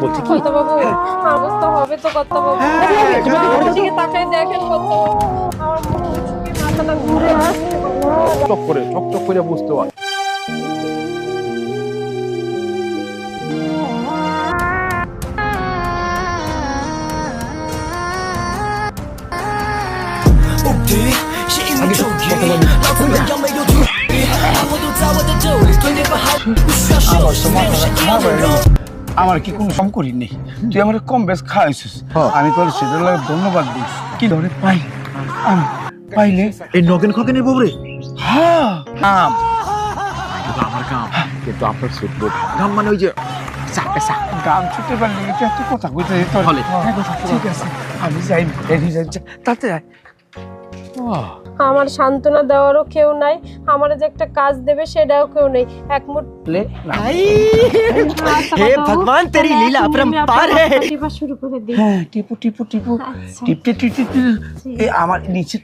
বলছি কি কর্তা বাবু অবস্থা হবে তো কর্তা বাবু আমার দিকে তাকায় দেখেন কর্তা বাবু আমার মুখে মাথাটা ঘুরে আসছে চক করে বুঝতে হয়। আমার কি কোনো কম করি নেই, তুই আমার কম বেশ খাওয়াইছিস, আমি তোর সেটার লাগে ধন্যবাদ দিই। কি ধরে পাই আমি পাইলে এই নগেন খগেনের বউরে হ্যাঁ কাম আমার কাম, কিন্তু আপনার ছোট কাম মানে ওই যে গান ছুটে পারলি এটা তুই কথা কইতে তোর হলে। ঠিক আছে আমি যাই রেডি যাচ্ছি তাতে আয়। আমার সান্ত্বনা দেওয়ারও কেউ নাই, আমার যে একটা কাজ দেবে সেটাও কেউ নেই। এক মুঠ লে না हे भगवान तेरी लीला अपरंपार है। শুরু করে দিই। হ্যাঁ টিপু টিপু টিপু টিপতে টিপতে এই আমার নিচে